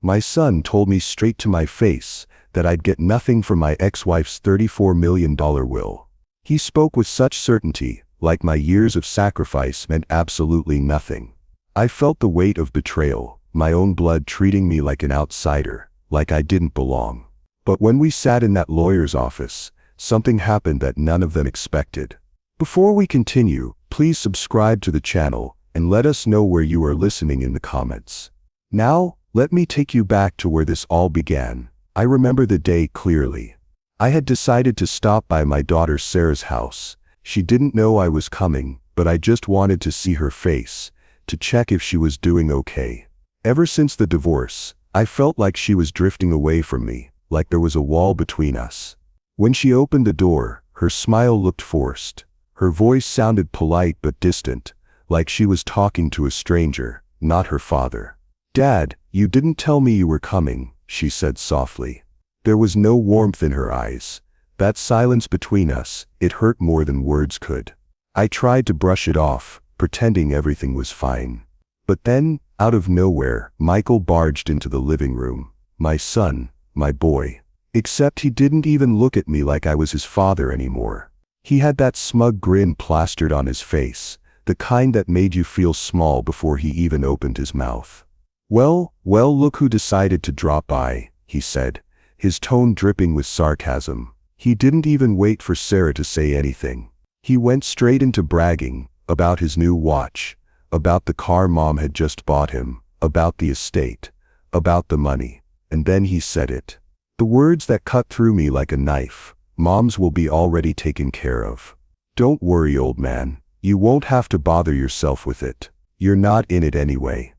My son told me straight to my face that I'd get nothing from my ex-wife's $34 million will. He spoke with such certainty, like my years of sacrifice meant absolutely nothing. I felt the weight of betrayal, my own blood treating me like an outsider, like I didn't belong. But when we sat in that lawyer's office, something happened that none of them expected. Before we continue, please subscribe to the channel and let us know where you are listening in the comments. Now, let me take you back to where this all began. I remember the day clearly. I had decided to stop by my daughter Sarah's house. She didn't know I was coming, but I just wanted to see her face, to check if she was doing okay. Ever since the divorce, I felt like she was drifting away from me, like there was a wall between us. When she opened the door, her smile looked forced. Her voice sounded polite but distant, like she was talking to a stranger, not her father. "Dad, you didn't tell me you were coming," she said softly. There was no warmth in her eyes. That silence between us, it hurt more than words could. I tried to brush it off, pretending everything was fine. But then, out of nowhere, Michael barged into the living room. My son, my boy. Except he didn't even look at me like I was his father anymore. He had that smug grin plastered on his face, the kind that made you feel small before he even opened his mouth. Well, look who decided to drop by," he said, his tone dripping with sarcasm. He didn't even wait for Sarah to say anything. He went straight into bragging about his new watch, about the car Mom had just bought him, about the estate, about the money. And then he said it. The words that cut through me like a knife. "Mom's will be already taken care of. Don't worry, old man. You won't have to bother yourself with it. You're not in it anyway."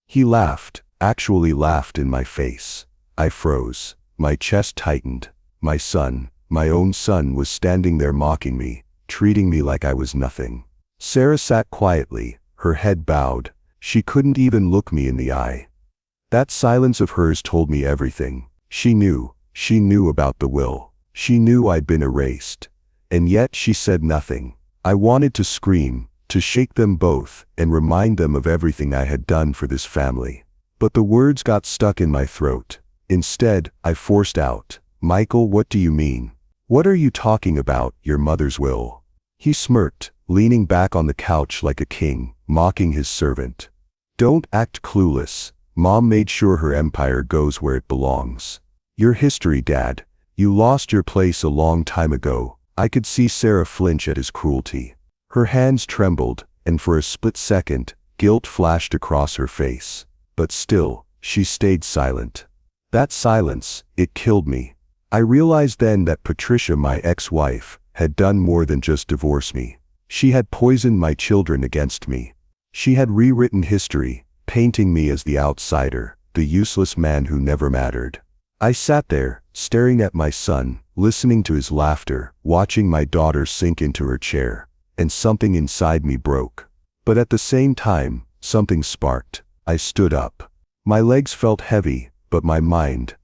He laughed, actually laughed in my face. I froze. My chest tightened. My son, my own son, was standing there mocking me, treating me like I was nothing. Sarah sat quietly, her head bowed. She couldn't even look me in the eye. That silence of hers told me everything. She knew about the will. She knew I'd been erased. And yet she said nothing. I wanted to scream, to shake them both, and remind them of everything I had done for this family. But the words got stuck in my throat. Instead, I forced out, "Michael, what do you mean? What are you talking about, your mother's will?" He smirked, leaning back on the couch like a king, mocking his servant. "Don't act clueless. Mom made sure her empire goes where it belongs. Your history, Dad. You lost your place a long time ago." I could see Sarah flinch at his cruelty. Her hands trembled, and for a split second, guilt flashed across her face. But still, she stayed silent. That silence, it killed me. I realized then that Patricia, my ex-wife, had done more than just divorce me. She had poisoned my children against me. She had rewritten history, painting me as the outsider, the useless man who never mattered. I sat there, staring at my son, listening to his laughter, watching my daughter sink into her chair, and something inside me broke. But at the same time, something sparked. I stood up. My legs felt heavy, but my mind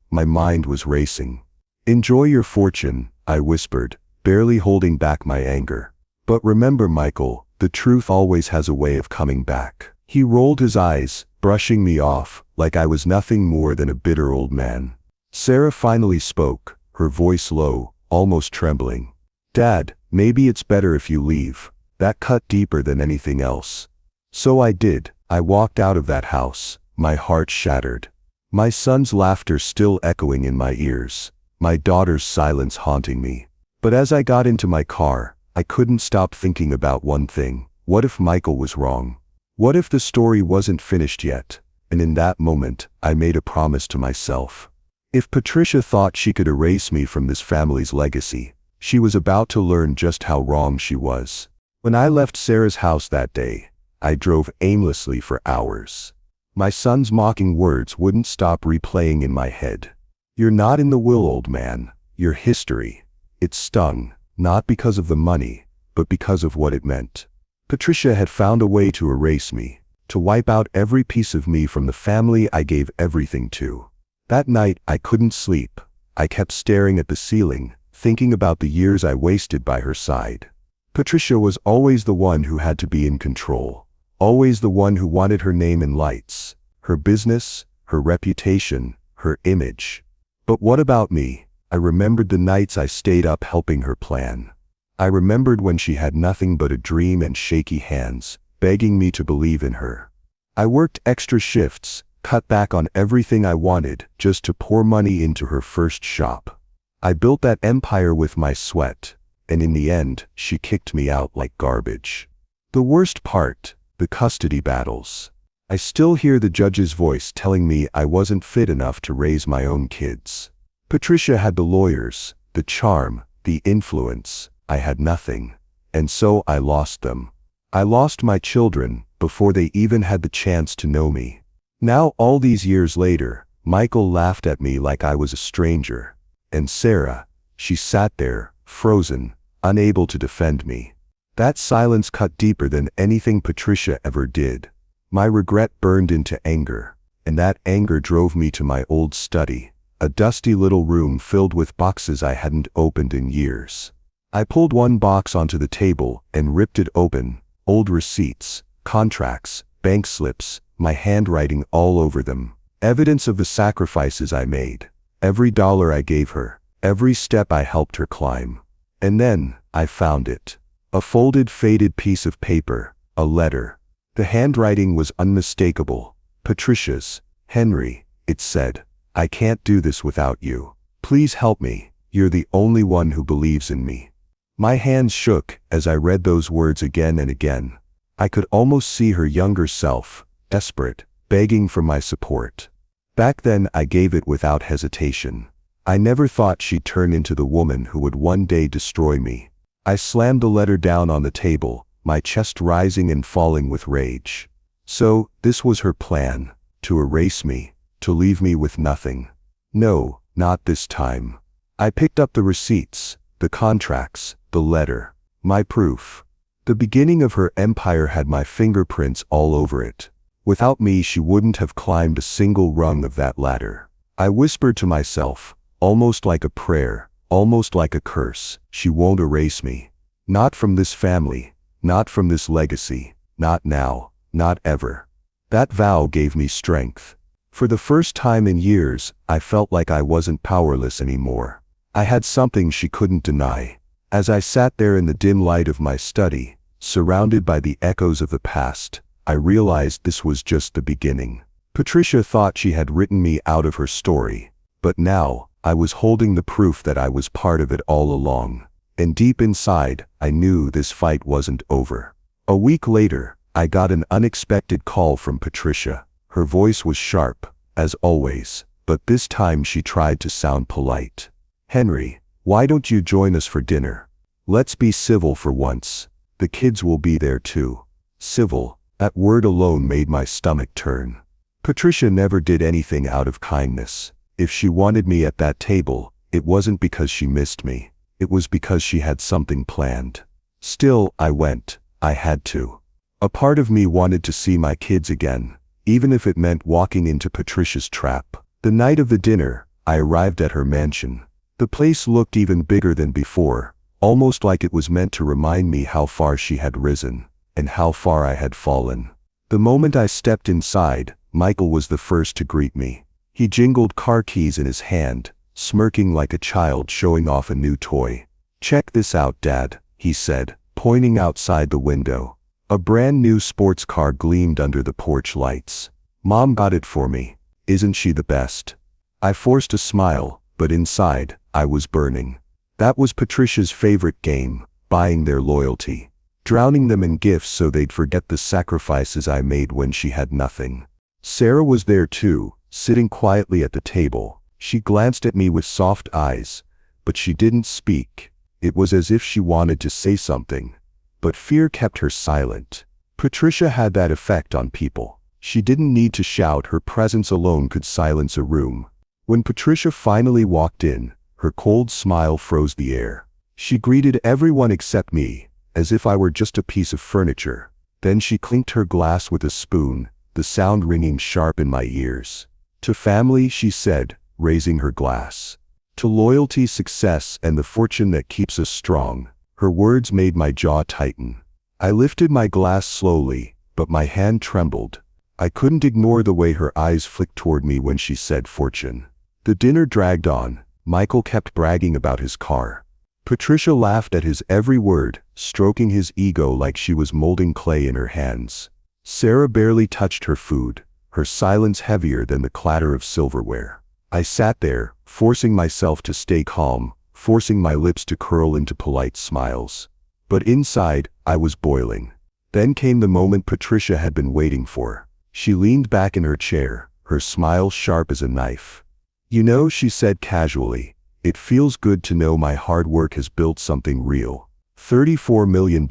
was racing. "Enjoy your fortune," I whispered, barely holding back my anger. "But remember, Michael, the truth always has a way of coming back." He rolled his eyes, brushing me off, like I was nothing more than a bitter old man. Sarah finally spoke, her voice low, almost trembling. "Dad, maybe it's better if you leave." That cut deeper than anything else. So I did. I walked out of that house, my heart shattered. My son's laughter still echoing in my ears, my daughter's silence haunting me. But as I got into my car, I couldn't stop thinking about one thing. What if Michael was wrong? What if the story wasn't finished yet? And in that moment, I made a promise to myself. If Patricia thought she could erase me from this family's legacy, she was about to learn just how wrong she was. When I left Sarah's house that day, I drove aimlessly for hours. My son's mocking words wouldn't stop replaying in my head. "You're not in the will, old man. You're history." It stung, not because of the money, but because of what it meant. Patricia had found a way to erase me, to wipe out every piece of me from the family I gave everything to. That night, I couldn't sleep. I kept staring at the ceiling, thinking about the years I wasted by her side. Patricia was always the one who had to be in control, always the one who wanted her name in lights, her business, her reputation, her image. But what about me? I remembered the nights I stayed up helping her plan. I remembered when she had nothing but a dream and shaky hands, begging me to believe in her. I worked extra shifts, cut back on everything I wanted, just to pour money into her first shop. I built that empire with my sweat, and in the end, she kicked me out like garbage. The worst part, the custody battles. I still hear the judge's voice telling me I wasn't fit enough to raise my own kids. Patricia had the lawyers, the charm, the influence. I had nothing. And so I lost them. I lost my children before they even had the chance to know me. Now, all these years later, Michael laughed at me like I was a stranger. And Sarah, she sat there, frozen, unable to defend me. That silence cut deeper than anything Patricia ever did. My regret burned into anger, and that anger drove me to my old study, a dusty little room filled with boxes I hadn't opened in years. I pulled one box onto the table and ripped it open, old receipts, contracts, bank slips, my handwriting all over them, evidence of the sacrifices I made, every dollar I gave her, every step I helped her climb. And then, I found it. A folded, faded piece of paper, a letter. The handwriting was unmistakable. Patricia's. Henry, it said. I can't do this without you. Please help me. You're the only one who believes in me. My hands shook as I read those words again and again. I could almost see her younger self, desperate, begging for my support. Back then I gave it without hesitation. I never thought she'd turn into the woman who would one day destroy me. I slammed the letter down on the table, my chest rising and falling with rage. So, this was her plan, to erase me, to leave me with nothing. No, not this time. I picked up the receipts, the contracts, the letter, my proof. The beginning of her empire had my fingerprints all over it. Without me, she wouldn't have climbed a single rung of that ladder. I whispered to myself, almost like a prayer, almost like a curse, she won't erase me. Not from this family, not from this legacy, not now, not ever. That vow gave me strength. For the first time in years, I felt like I wasn't powerless anymore. I had something she couldn't deny. As I sat there in the dim light of my study, surrounded by the echoes of the past, I realized this was just the beginning. Patricia thought she had written me out of her story, but now, I was holding the proof that I was part of it all along. And deep inside, I knew this fight wasn't over. A week later, I got an unexpected call from Patricia. Her voice was sharp, as always, but this time she tried to sound polite. Henry, why don't you join us for dinner? Let's be civil for once. The kids will be there too. Civil, that word alone made my stomach turn. Patricia never did anything out of kindness. If she wanted me at that table, it wasn't because she missed me. It was because she had something planned. Still, I went. I had to. A part of me wanted to see my kids again, even if it meant walking into Patricia's trap. The night of the dinner, I arrived at her mansion. The place looked even bigger than before, almost like it was meant to remind me how far she had risen, and how far I had fallen. The moment I stepped inside, Michael was the first to greet me. He jingled car keys in his hand, smirking like a child showing off a new toy. Check this out, Dad, he said, pointing outside the window. A brand new sports car gleamed under the porch lights. Mom got it for me. Isn't she the best? I forced a smile, but inside, I was burning. That was Patricia's favorite game, buying their loyalty. Drowning them in gifts so they'd forget the sacrifices I made when she had nothing. Sarah was there too, sitting quietly at the table. She glanced at me with soft eyes, but she didn't speak. It was as if she wanted to say something, but fear kept her silent. Patricia had that effect on people. She didn't need to shout, her presence alone could silence a room. When Patricia finally walked in, her cold smile froze the air. She greeted everyone except me, as if I were just a piece of furniture. Then she clinked her glass with a spoon, the sound ringing sharp in my ears. To family, she said, raising her glass. To loyalty, success, and the fortune that keeps us strong. Her words made my jaw tighten. I lifted my glass slowly, but my hand trembled. I couldn't ignore the way her eyes flicked toward me when she said fortune. The dinner dragged on. Michael kept bragging about his car. Patricia laughed at his every word, stroking his ego like she was molding clay in her hands. Sarah barely touched her food, her silence heavier than the clatter of silverware. I sat there, forcing myself to stay calm, forcing my lips to curl into polite smiles. But inside, I was boiling. Then came the moment Patricia had been waiting for. She leaned back in her chair, her smile sharp as a knife. "You know," she said casually, "it feels good to know my hard work has built something real. $34 million,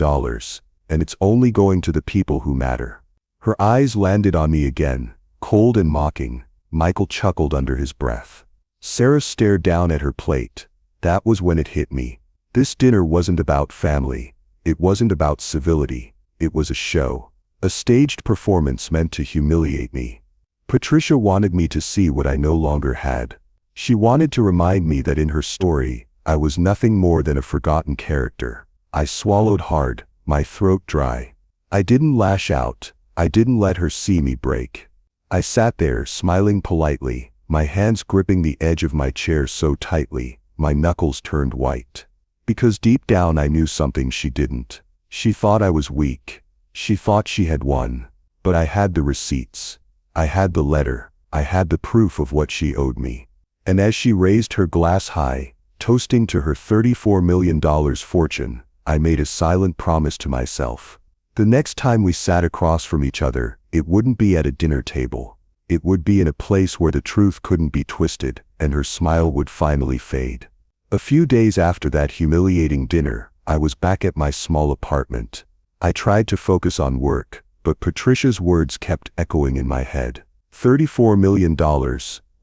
and it's only going to the people who matter." Her eyes landed on me again, cold and mocking. Michael chuckled under his breath. Sarah stared down at her plate. That was when it hit me. This dinner wasn't about family. It wasn't about civility. It was a show. A staged performance meant to humiliate me. Patricia wanted me to see what I no longer had. She wanted to remind me that in her story, I was nothing more than a forgotten character. I swallowed hard, my throat dry. I didn't lash out. I didn't let her see me break. I sat there, smiling politely, my hands gripping the edge of my chair so tightly, my knuckles turned white. Because deep down I knew something she didn't. She thought I was weak. She thought she had won. But I had the receipts. I had the letter. I had the proof of what she owed me. And as she raised her glass high, toasting to her $34 million fortune, I made a silent promise to myself. The next time we sat across from each other, it wouldn't be at a dinner table. It would be in a place where the truth couldn't be twisted, and her smile would finally fade. A few days after that humiliating dinner, I was back at my small apartment. I tried to focus on work, but Patricia's words kept echoing in my head. $34 million,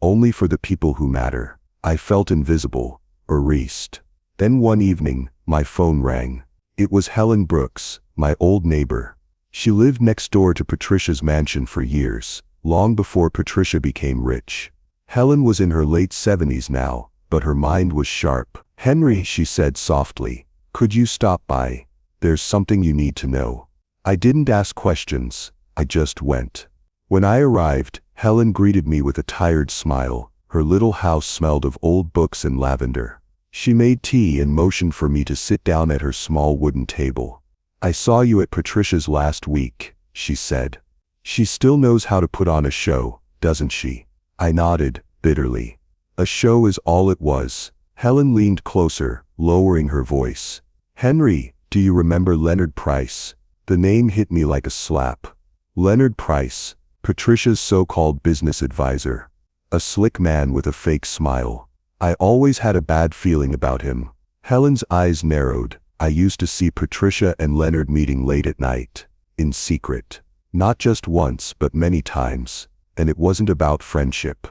only for the people who matter. I felt invisible, erased. Then one evening, my phone rang. It was Helen Brooks, my old neighbor. She lived next door to Patricia's mansion for years, long before Patricia became rich. Helen was in her late 70s now, but her mind was sharp. "Henry," she said softly, "could you stop by? There's something you need to know." I didn't ask questions, I just went. When I arrived, Helen greeted me with a tired smile. Her little house smelled of old books and lavender. She made tea and motioned for me to sit down at her small wooden table. "I saw you at Patricia's last week," she said. "She still knows how to put on a show, doesn't she?" I nodded, bitterly. A show is all it was. Helen leaned closer, lowering her voice. "Henry, do you remember Leonard Price?" The name hit me like a slap. Leonard Price, Patricia's so-called business advisor. A slick man with a fake smile. I always had a bad feeling about him. Helen's eyes narrowed. I used to see Patricia and Leonard meeting late at night, in secret. Not just once, but many times. And it wasn't about friendship.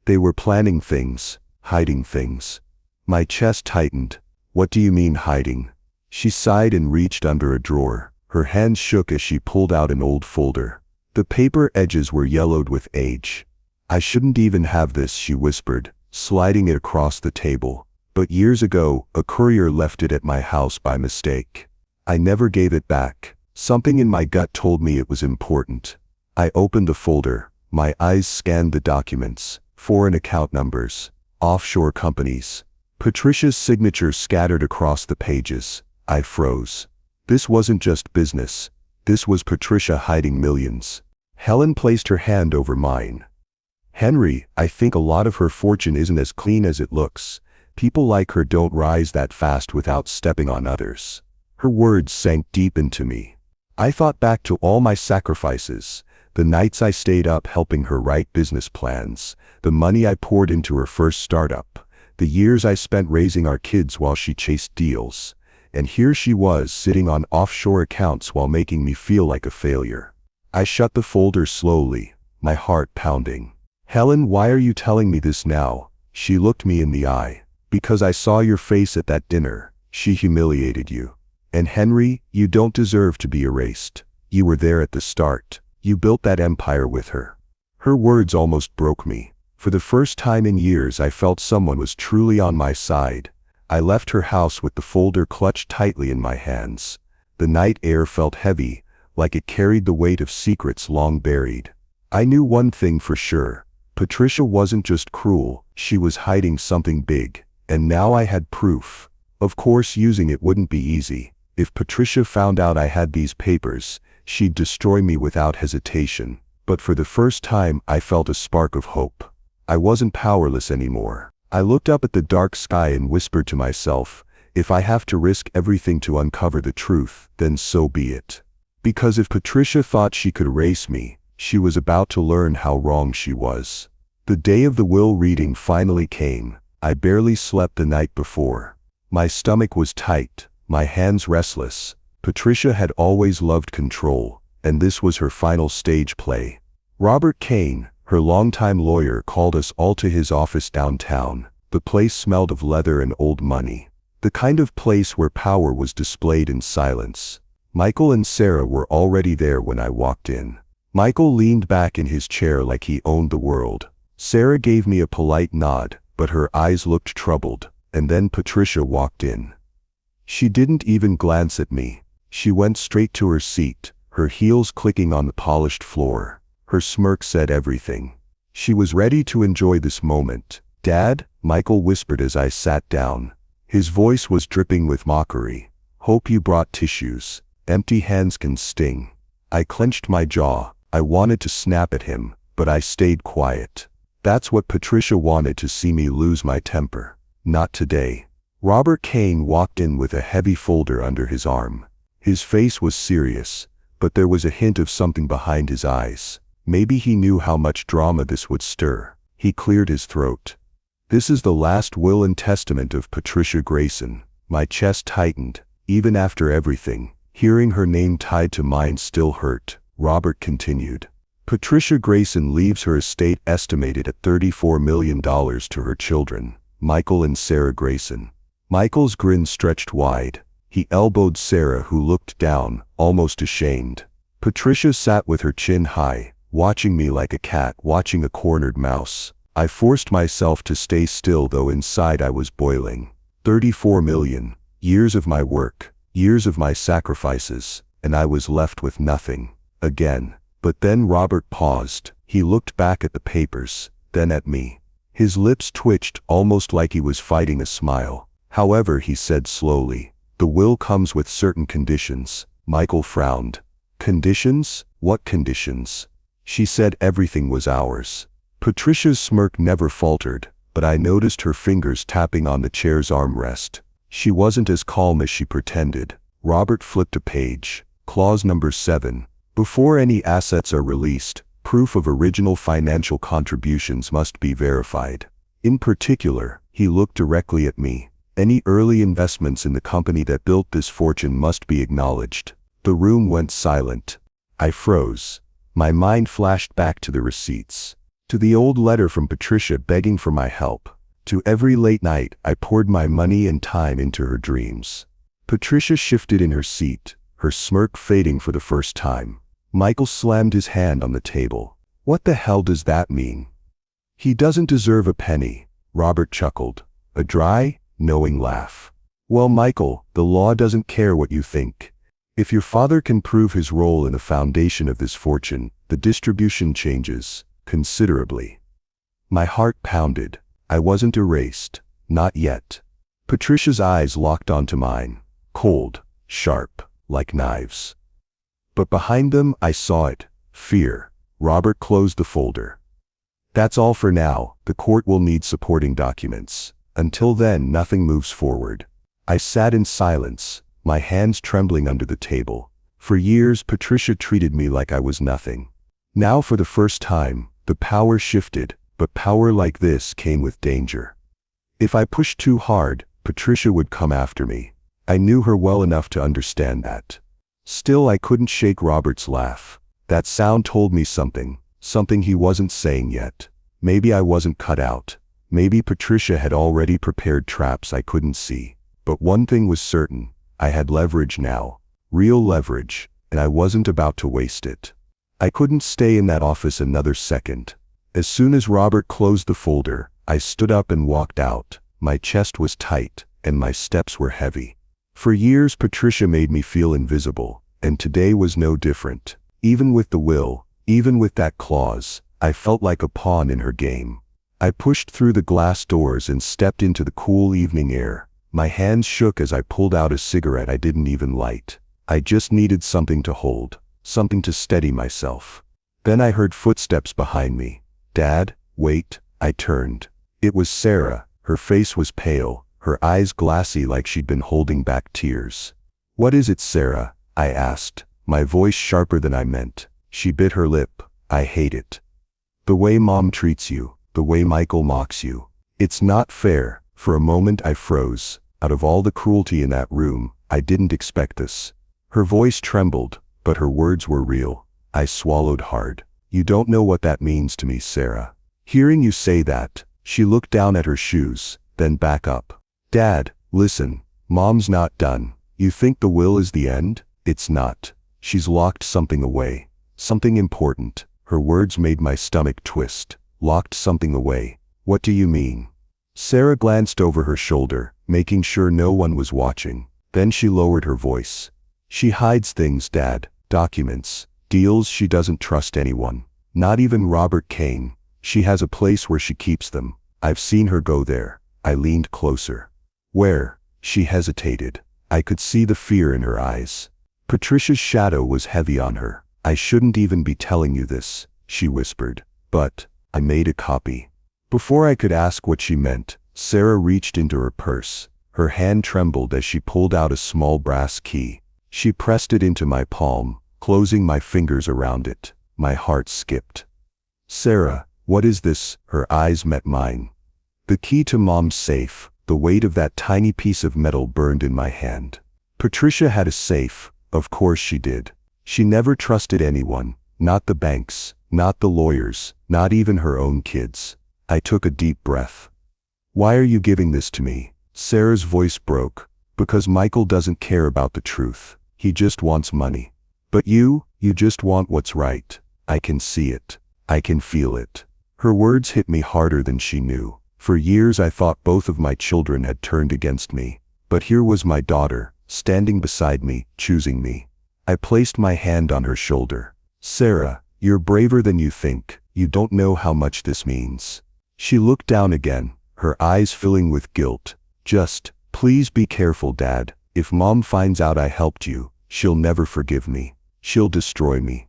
They were planning things, hiding things. My chest tightened. "What do you mean hiding?" She sighed and reached under a drawer. Her hands shook as she pulled out an old folder. The paper edges were yellowed with age. "I shouldn't even have this," she whispered, sliding it across the table. "But years ago, a courier left it at my house by mistake. I never gave it back. Something in my gut told me it was important." I opened the folder. My eyes scanned the documents. Foreign account numbers. Offshore companies. Patricia's signature scattered across the pages. I froze. This wasn't just business. This was Patricia hiding millions. Helen placed her hand over mine. "Henry, I think a lot of her fortune isn't as clean as it looks. People like her don't rise that fast without stepping on others." Her words sank deep into me. I thought back to all my sacrifices, the nights I stayed up helping her write business plans, the money I poured into her first startup, the years I spent raising our kids while she chased deals. And here she was sitting on offshore accounts while making me feel like a failure. I shut the folder slowly, my heart pounding. "Helen, why are you telling me this now?" She looked me in the eye. "Because I saw your face at that dinner. She humiliated you. And Henry, you don't deserve to be erased. You were there at the start. You built that empire with her." Her words almost broke me. For the first time in years I felt someone was truly on my side. I left her house with the folder clutched tightly in my hands. The night air felt heavy, like it carried the weight of secrets long buried. I knew one thing for sure. Patricia wasn't just cruel, she was hiding something big. And now I had proof. Of course, using it wouldn't be easy. If Patricia found out I had these papers, she'd destroy me without hesitation. But for the first time, I felt a spark of hope. I wasn't powerless anymore. I looked up at the dark sky and whispered to myself, if I have to risk everything to uncover the truth, then so be it. Because if Patricia thought she could erase me, she was about to learn how wrong she was. The day of the will reading finally came. I barely slept the night before. My stomach was tight, my hands restless. Patricia had always loved control, and this was her final stage play. Robert Kane, her longtime lawyer, called us all to his office downtown. The place smelled of leather and old money. The kind of place where power was displayed in silence. Michael and Sarah were already there when I walked in. Michael leaned back in his chair like he owned the world. Sarah gave me a polite nod, but her eyes looked troubled, and then Patricia walked in. She didn't even glance at me. She went straight to her seat, her heels clicking on the polished floor. Her smirk said everything. She was ready to enjoy this moment. "Dad," Michael whispered as I sat down. His voice was dripping with mockery. "Hope you brought tissues. Empty hands can sting." I clenched my jaw. I wanted to snap at him, but I stayed quiet. That's what Patricia wanted, to see me lose my temper. Not today. Robert Kane walked in with a heavy folder under his arm. His face was serious, but there was a hint of something behind his eyes. Maybe he knew how much drama this would stir. He cleared his throat. "This is the last will and testament of Patricia Grayson." My chest tightened. Even after everything, hearing her name tied to mine still hurt. Robert continued. "Patricia Grayson leaves her estate estimated at $34 million to her children, Michael and Sarah Grayson." Michael's grin stretched wide. He elbowed Sarah, who looked down, almost ashamed. Patricia sat with her chin high, watching me like a cat watching a cornered mouse. I forced myself to stay still, though inside I was boiling. 34 million. Years of my work, years of my sacrifices, and I was left with nothing. Again. But then Robert paused. He looked back at the papers, then at me. His lips twitched, almost like he was fighting a smile. "However," he said slowly, "the will comes with certain conditions." Michael frowned. "Conditions? What conditions?" She said everything was ours. Patricia's smirk never faltered, but I noticed her fingers tapping on the chair's armrest. She wasn't as calm as she pretended. Robert flipped a page. Clause number 7. Before any assets are released, proof of original financial contributions must be verified. In particular, he looked directly at me. Any early investments in the company that built this fortune must be acknowledged. The room went silent. I froze. My mind flashed back to the receipts. To the old letter from Patricia begging for my help. To every late night I poured my money and time into her dreams. Patricia shifted in her seat, her smirk fading for the first time. Michael slammed his hand on the table. "What the hell does that mean?" "He doesn't deserve a penny," Robert chuckled. A dry, knowing laugh. "Well, Michael, the law doesn't care what you think. If your father can prove his role in the foundation of this fortune, the distribution changes considerably." My heart pounded. I wasn't erased. Not yet. Patricia's eyes locked onto mine. Cold, sharp, like knives. But behind them, I saw it. Fear. Robert closed the folder. "That's all for now. The court will need supporting documents. Until then, nothing moves forward." I sat in silence, my hands trembling under the table. For years, Patricia treated me like I was nothing. Now, for the first time, the power shifted, but power like this came with danger. If I pushed too hard, Patricia would come after me. I knew her well enough to understand that. Still, I couldn't shake Robert's laugh. That sound told me something he wasn't saying yet. Maybe I wasn't cut out. Maybe Patricia had already prepared traps I couldn't see. But one thing was certain. I had leverage now. Real leverage, and I wasn't about to waste it. I couldn't stay in that office another second. As soon as Robert closed the folder, I stood up and walked out. My chest was tight, and my steps were heavy. For years, Patricia made me feel invisible, and today was no different. Even with the will, Even with that clause, I felt like a pawn in her game. I pushed through the glass doors and stepped into the cool evening air. My hands shook as I pulled out a cigarette I didn't even light. I just needed something to hold, something to steady myself. Then I heard footsteps behind me. "Dad, wait." I turned. It was Sarah. Her face was pale, her eyes glassy like she'd been holding back tears. "What is it, Sarah?" I asked, my voice sharper than I meant. She bit her lip. "I hate it. The way Mom treats you, the way Michael mocks you. It's not fair." For a moment I froze. Out of all the cruelty in that room, I didn't expect this. Her voice trembled, but her words were real. I swallowed hard. "You don't know what that means to me, Sarah." Hearing you say that, she looked down at her shoes, then back up. "Dad, listen, Mom's not done. You think the will is the end? It's not. She's locked something away. Something important." Her words made my stomach twist. "Locked something away. What do you mean?" Sarah glanced over her shoulder, making sure no one was watching. Then she lowered her voice. "She hides things, Dad. Documents, deals. She doesn't trust anyone. Not even Robert Kane. She has a place where she keeps them. I've seen her go there." I leaned closer. "Where?" She hesitated. I could see the fear in her eyes. Patricia's shadow was heavy on her. "I shouldn't even be telling you this," she whispered. "But I made a copy." Before I could ask what she meant, Sarah reached into her purse. Her hand trembled as she pulled out a small brass key. She pressed it into my palm, closing my fingers around it. My heart skipped. "Sarah, what is this?" Her eyes met mine. "The key to Mom's safe." The weight of that tiny piece of metal burned in my hand. Patricia had a safe. Of course she did. She never trusted anyone, not the banks, not the lawyers, not even her own kids. I took a deep breath. "Why are you giving this to me?" Sarah's voice broke. "Because Michael doesn't care about the truth. He just wants money. But you just want what's right. I can see it. I can feel it." Her words hit me harder than she knew. For years I thought both of my children had turned against me. But here was my daughter, standing beside me, choosing me. I placed my hand on her shoulder. "Sarah, you're braver than you think. You don't know how much this means." She looked down again, her eyes filling with guilt. "Just, please be careful, Dad. If Mom finds out I helped you, she'll never forgive me. She'll destroy me."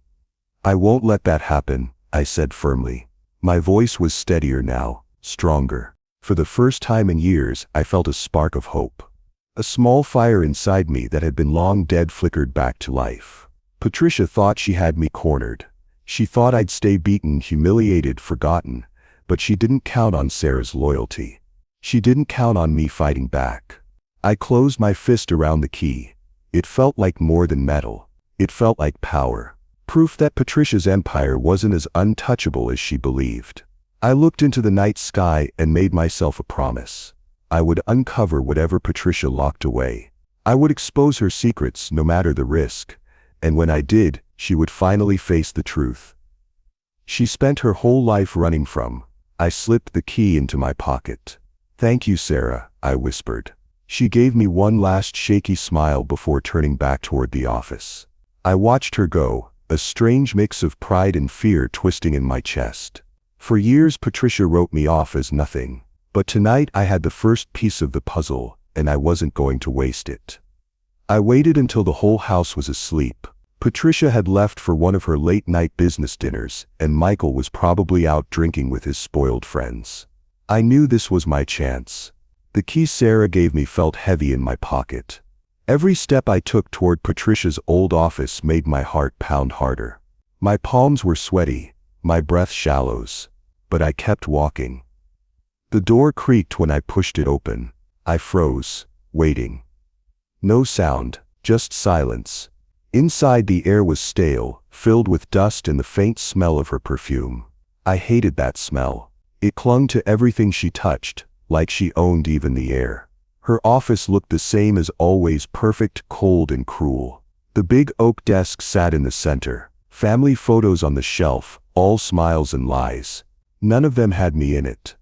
"I won't let that happen," I said firmly. My voice was steadier now, stronger. For the first time in years, I felt a spark of hope. A small fire inside me that had been long dead flickered back to life. Patricia thought she had me cornered. She thought I'd stay beaten, humiliated, forgotten. But she didn't count on Sarah's loyalty. She didn't count on me fighting back. I closed my fist around the key. It felt like more than metal. It felt like power. Proof that Patricia's empire wasn't as untouchable as she believed. I looked into the night sky and made myself a promise. I would uncover whatever Patricia locked away. I would expose her secrets no matter the risk. And when I did, she would finally face the truth. She spent her whole life running from. I slipped the key into my pocket. "Thank you, Sarah," I whispered. She gave me one last shaky smile before turning back toward the office. I watched her go, a strange mix of pride and fear twisting in my chest. For years Patricia wrote me off as nothing. But tonight I had the first piece of the puzzle, and I wasn't going to waste it. I waited until the whole house was asleep. Patricia had left for one of her late-night business dinners, and Michael was probably out drinking with his spoiled friends. I knew this was my chance. The key Sarah gave me felt heavy in my pocket. Every step I took toward Patricia's old office made my heart pound harder. My palms were sweaty, my breath shallows. But I kept walking. The door creaked when I pushed it open. I froze, waiting. No sound, just silence. Inside the air was stale, filled with dust and the faint smell of her perfume. I hated that smell. It clung to everything she touched, like she owned even the air. Her office looked the same as always, perfect, cold and cruel. The big oak desk sat in the center. Family photos on the shelf, all smiles and lies. None of them had me in it.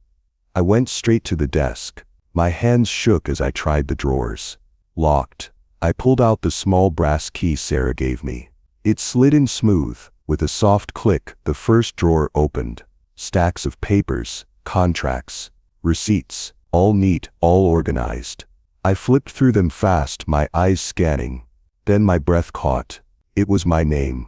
I went straight to the desk. My hands shook as I tried the drawers. Locked. I pulled out the small brass key Sarah gave me. It slid in smooth, With a soft click, the first drawer opened. Stacks of papers, contracts, receipts, all neat, all organized. I flipped through them fast, my eyes scanning. Then my breath caught. It was my name.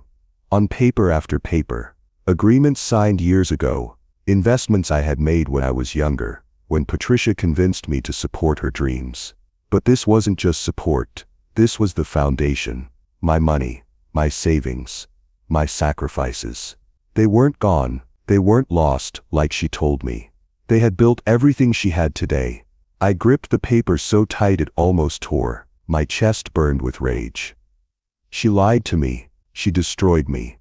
On paper after paper. Agreements signed years ago. Investments I had made when I was younger, when Patricia convinced me to support her dreams. But this wasn't just support. This was the foundation. My money, my savings, my sacrifices. They weren't gone. They weren't lost, like she told me. They had built everything she had today. I gripped the paper so tight it almost tore. My chest burned with rage. She lied to me. She destroyed me.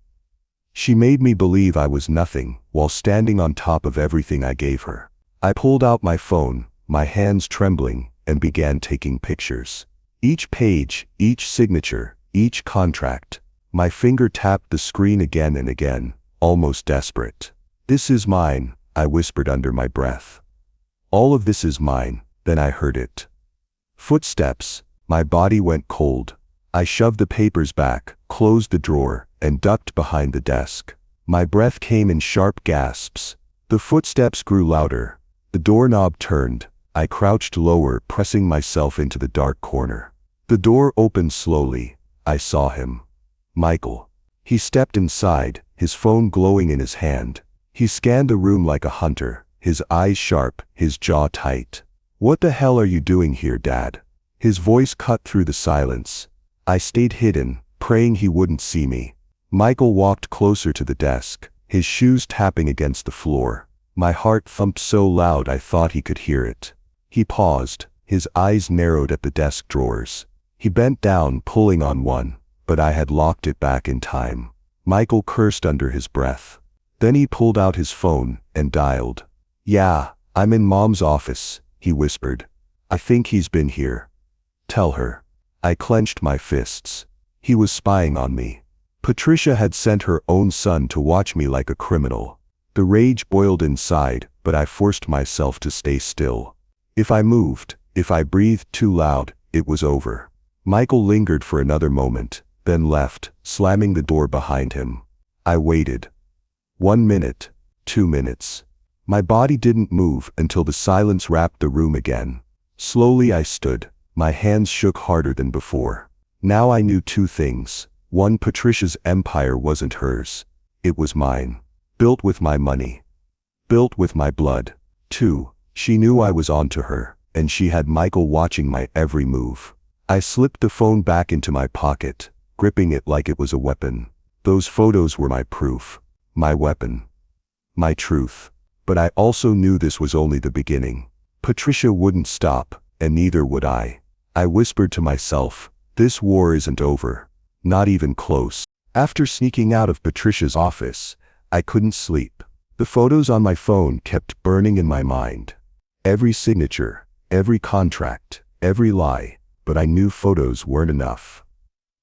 She made me believe I was nothing, while standing on top of everything I gave her. I pulled out my phone, my hands trembling, and began taking pictures. Each page, each signature, each contract. My finger tapped the screen again and again, almost desperate. "This is mine," I whispered under my breath. "All of this is mine." Then I heard it. Footsteps. My body went cold. I shoved the papers back, closed the drawer, and ducked behind the desk. My breath came in sharp gasps. The footsteps grew louder. The doorknob turned. I crouched lower, pressing myself into the dark corner. The door opened slowly. I saw him. Michael. He stepped inside, his phone glowing in his hand. He scanned the room like a hunter, his eyes sharp, his jaw tight. "What the hell are you doing here, Dad?" His voice cut through the silence. I stayed hidden, praying he wouldn't see me. Michael walked closer to the desk, his shoes tapping against the floor. My heart thumped so loud I thought he could hear it. He paused, his eyes narrowed at the desk drawers. He bent down, pulling on one, but I had locked it back in time. Michael cursed under his breath. Then he pulled out his phone and dialed. "Yeah, I'm in Mom's office," he whispered. "I think he's been here. Tell her." I clenched my fists. He was spying on me. Patricia had sent her own son to watch me like a criminal. The rage boiled inside, but I forced myself to stay still. If I moved, if I breathed too loud, it was over. Michael lingered for another moment, then left, slamming the door behind him. I waited. 1 minute, 2 minutes. My body didn't move until the silence wrapped the room again. Slowly I stood. My hands shook harder than before. Now I knew 2 things. 1, Patricia's empire wasn't hers. It was mine. Built with my money. Built with my blood. 2, she knew I was onto her, and she had Michael watching my every move. I slipped the phone back into my pocket, gripping it like it was a weapon. Those photos were my proof. My weapon. My truth. But I also knew this was only the beginning. Patricia wouldn't stop, and neither would I. I whispered to myself, "This war isn't over. Not even close." After sneaking out of Patricia's office, I couldn't sleep. The photos on my phone kept burning in my mind. Every signature, every contract, every lie, but I knew photos weren't enough.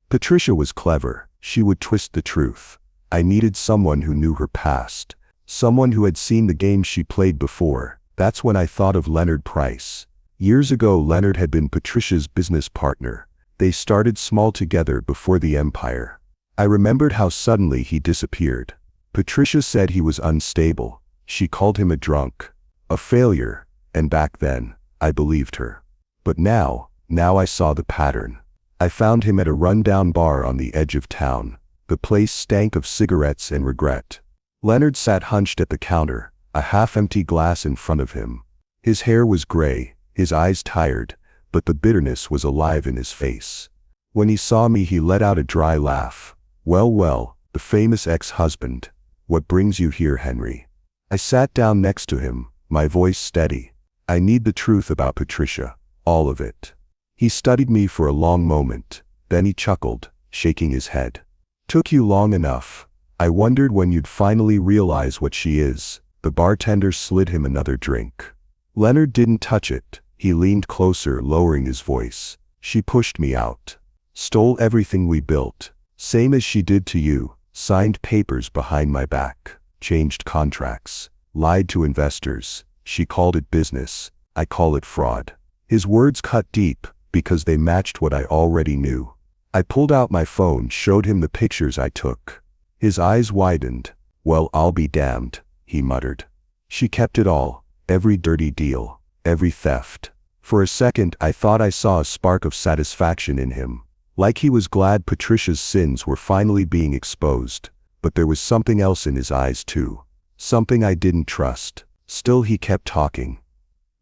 Patricia was clever. She would twist the truth. I needed someone who knew her past, someone who had seen the games she played before. That's when I thought of Leonard Price. Years ago, Leonard had been Patricia's business partner. They started small together before the empire. I remembered how suddenly he disappeared. Patricia said he was unstable. She called him a drunk, a failure, and back then, I believed her. But now I saw the pattern. I found him at a rundown bar on the edge of town. The place stank of cigarettes and regret. Leonard sat hunched at the counter, a half-empty glass in front of him. His hair was gray, his eyes tired, but the bitterness was alive in his face. When he saw me, he let out a dry laugh. Well, the famous ex-husband. What brings you here, Henry?" I sat down next to him, my voice steady. "I need the truth about Patricia, all of it." He studied me for a long moment, then he chuckled, shaking his head. "Took you long enough. I wondered when you'd finally realize what she is." The bartender slid him another drink. Leonard didn't touch it. He leaned closer, lowering his voice. "She pushed me out. Stole everything we built. Same as she did to you. Signed papers behind my back. Changed contracts. Lied to investors. She called it business. I call it fraud." His words cut deep, because they matched what I already knew. I pulled out my phone, showed him the pictures I took. His eyes widened. "Well, I'll be damned," he muttered. "She kept it all, every dirty deal, every theft." For a second I thought I saw a spark of satisfaction in him, like he was glad Patricia's sins were finally being exposed. But there was something else in his eyes too. Something I didn't trust. Still he kept talking.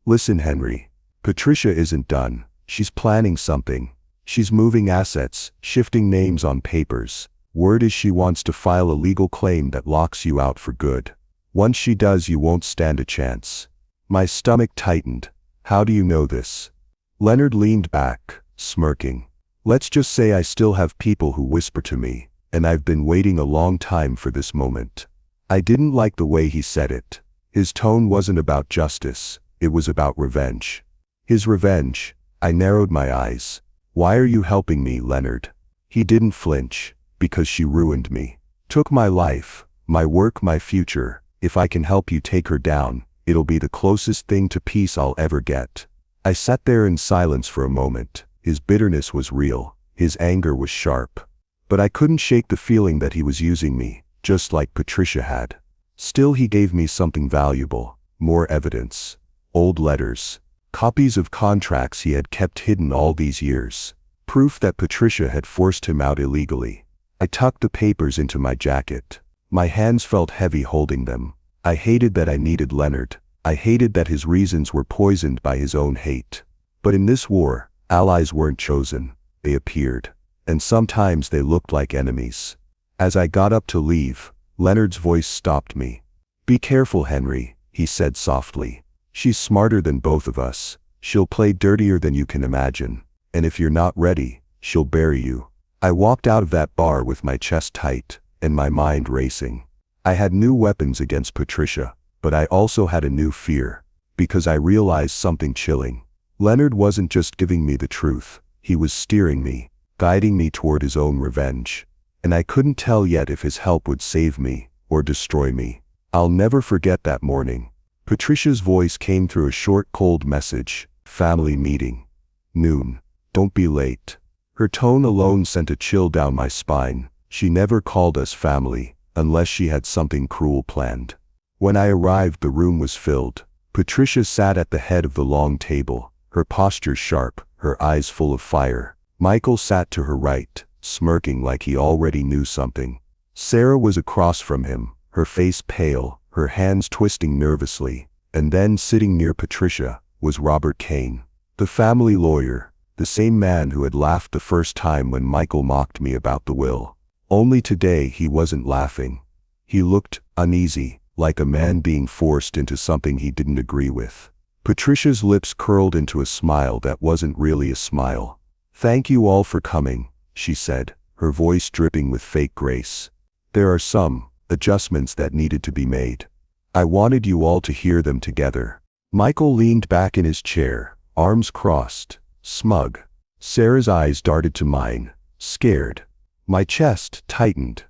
"Listen, Henry. Patricia isn't done. She's planning something. She's moving assets, shifting names on papers. Word is she wants to file a legal claim that locks you out for good. Once she does, you won't stand a chance." My stomach tightened. "How do you know this?" Leonard leaned back, smirking. "Let's just say I still have people who whisper to me, and I've been waiting a long time for this moment." I didn't like the way he said it. His tone wasn't about justice, it was about revenge. His revenge. I narrowed my eyes. "Why are you helping me, Leonard?" He didn't flinch. "Because she ruined me. Took my life, my work, my future. If I can help you take her down, it'll be the closest thing to peace I'll ever get." I sat there in silence for a moment. His bitterness was real. His anger was sharp. But I couldn't shake the feeling that he was using me, just like Patricia had. Still, he gave me something valuable. More evidence. Old letters. Copies of contracts he had kept hidden all these years. Proof that Patricia had forced him out illegally. I tucked the papers into my jacket. My hands felt heavy holding them. I hated that I needed Leonard. I hated that his reasons were poisoned by his own hate. But in this war, allies weren't chosen. They appeared. And sometimes they looked like enemies. As I got up to leave, Leonard's voice stopped me. "Be careful, Henry," he said softly. "She's smarter than both of us. She'll play dirtier than you can imagine. And if you're not ready, she'll bury you." I walked out of that bar with my chest tight, and my mind racing. I had new weapons against Patricia, but I also had a new fear. Because I realized something chilling. Leonard wasn't just giving me the truth, he was steering me, guiding me toward his own revenge. And I couldn't tell yet if his help would save me, or destroy me. I'll never forget that morning. Patricia's voice came through a short cold message. "Family meeting. Noon. Don't be late." Her tone alone sent a chill down my spine. She never called us family, unless she had something cruel planned. When I arrived, the room was filled. Patricia sat at the head of the long table, her posture sharp, her eyes full of fire. Michael sat to her right, smirking like he already knew something. Sarah was across from him, her face pale, her hands twisting nervously. And then, sitting near Patricia, was Robert Kane, the family lawyer, the same man who had laughed the first time when Michael mocked me about the will. Only today he wasn't laughing. He looked uneasy, like a man being forced into something he didn't agree with. Patricia's lips curled into a smile that wasn't really a smile. "Thank you all for coming," she said, her voice dripping with fake grace. "There are some adjustments that needed to be made. I wanted you all to hear them together." Michael leaned back in his chair, arms crossed, smug. Sarah's eyes darted to mine, scared. My chest tightened.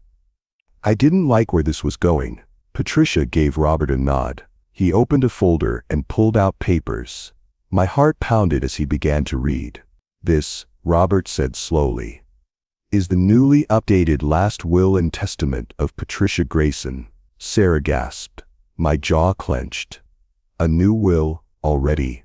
I didn't like where this was going. Patricia gave Robert a nod. He opened a folder and pulled out papers. My heart pounded as he began to read. "This," Robert said slowly, "is the newly updated last will and testament of Patricia Grayson." Sarah gasped. My jaw clenched. "A new will, already?"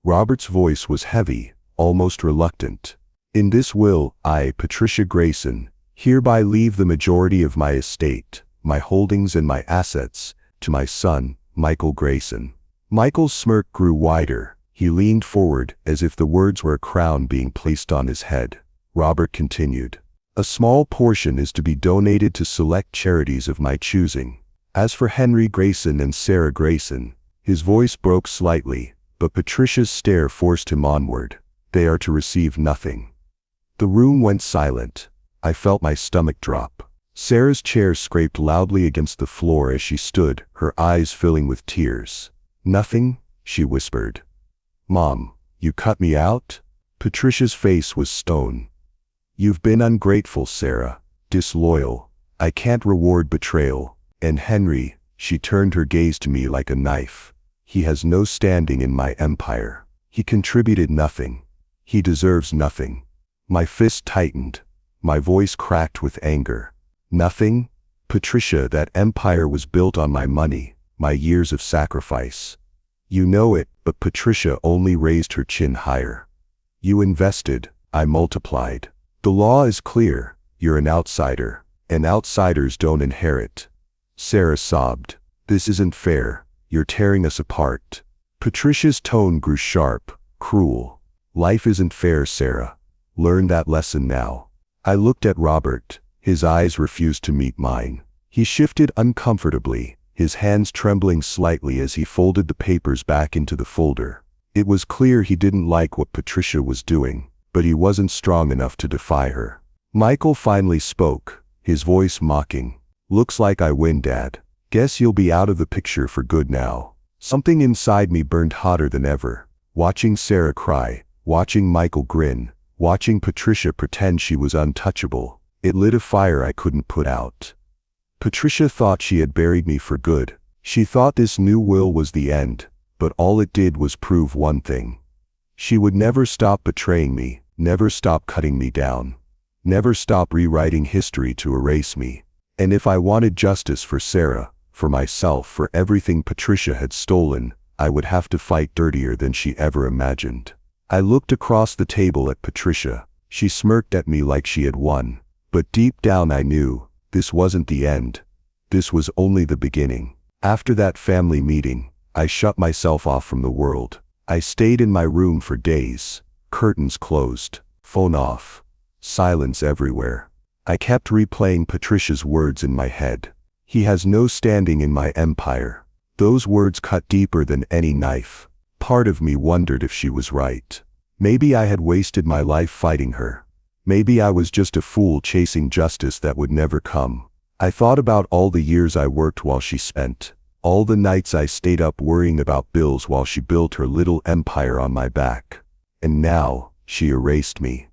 Robert's voice was heavy, almost reluctant. "In this will, I, Patricia Grayson, hereby leave the majority of my estate, my holdings and my assets, to my son, Michael Grayson." Michael's smirk grew wider. He leaned forward, as if the words were a crown being placed on his head. Robert continued. "A small portion is to be donated to select charities of my choosing. As for Henry Grayson and Sarah Grayson," his voice broke slightly, but Patricia's stare forced him onward, "they are to receive nothing." The room went silent. I felt my stomach drop. Sarah's chair scraped loudly against the floor as she stood, her eyes filling with tears. "Nothing?" she whispered. "Mom, you cut me out?" Patricia's face was stone. "You've been ungrateful, Sarah, disloyal. I can't reward betrayal. And Henry," she turned her gaze to me like a knife, "he has no standing in my empire. He contributed nothing. He deserves nothing." My fist tightened. My voice cracked with anger. "Nothing? Patricia, that empire was built on my money, my years of sacrifice. You know it, but Patricia only raised her chin higher. You invested, I multiplied. The law is clear, you're an outsider, and outsiders don't inherit. Sarah sobbed. This isn't fair, you're tearing us apart. Patricia's tone grew sharp, cruel. Life isn't fair, Sarah. Learn that lesson now. I looked at Robert. His eyes refused to meet mine. He shifted uncomfortably, his hands trembling slightly as he folded the papers back into the folder. It was clear he didn't like what Patricia was doing, but he wasn't strong enough to defy her. Michael finally spoke, his voice mocking. Looks like I win, Dad. Guess you'll be out of the picture for good now. Something inside me burned hotter than ever. Watching Sarah cry, watching Michael grin, watching Patricia pretend she was untouchable. It lit a fire I couldn't put out. Patricia thought she had buried me for good. She thought this new will was the end, but all it did was prove one thing. She would never stop betraying me, never stop cutting me down, never stop rewriting history to erase me. And if I wanted justice for Sarah, for myself, for everything Patricia had stolen, I would have to fight dirtier than she ever imagined. I looked across the table at Patricia. She smirked at me like she had won. But deep down I knew, this wasn't the end. This was only the beginning. After that family meeting, I shut myself off from the world. I stayed in my room for days. Curtains closed, phone off, silence everywhere. I kept replaying Patricia's words in my head. He has no standing in my empire. Those words cut deeper than any knife. Part of me wondered if she was right. Maybe I had wasted my life fighting her. Maybe I was just a fool chasing justice that would never come. I thought about all the years I worked while she spent, all the nights I stayed up worrying about bills while she built her little empire on my back. And now, she erased me.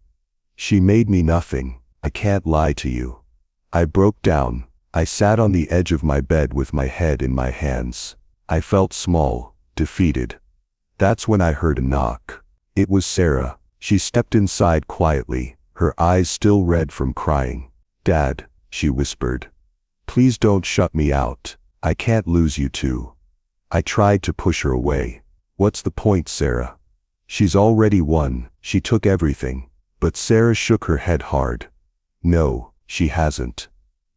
She made me nothing. I can't lie to you. I broke down. I sat on the edge of my bed with my head in my hands. I felt small, defeated. That's when I heard a knock. It was Sarah. She stepped inside quietly, her eyes still red from crying. Dad, she whispered. Please don't shut me out. I can't lose you too. I tried to push her away. What's the point, Sarah? She's already won. She took everything. But Sarah shook her head hard. No, she hasn't.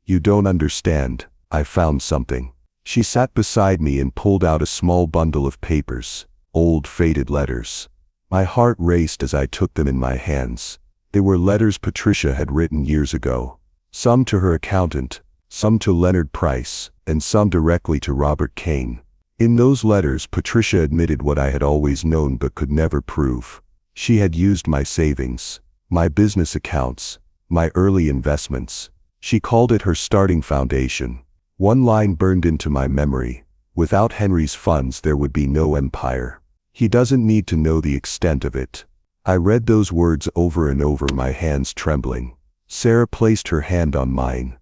You don't understand. I found something. She sat beside me and pulled out a small bundle of papers, old faded letters. My heart raced as I took them in my hands. They were letters Patricia had written years ago. Some to her accountant, some to Leonard Price, and some directly to Robert Kane. In those letters, Patricia admitted what I had always known but could never prove. She had used my savings, my business accounts, my early investments. She called it her starting foundation. One line burned into my memory. Without Henry's funds, there would be no empire. He doesn't need to know the extent of it. I read those words over and over, my hands trembling. Sarah placed her hand on mine.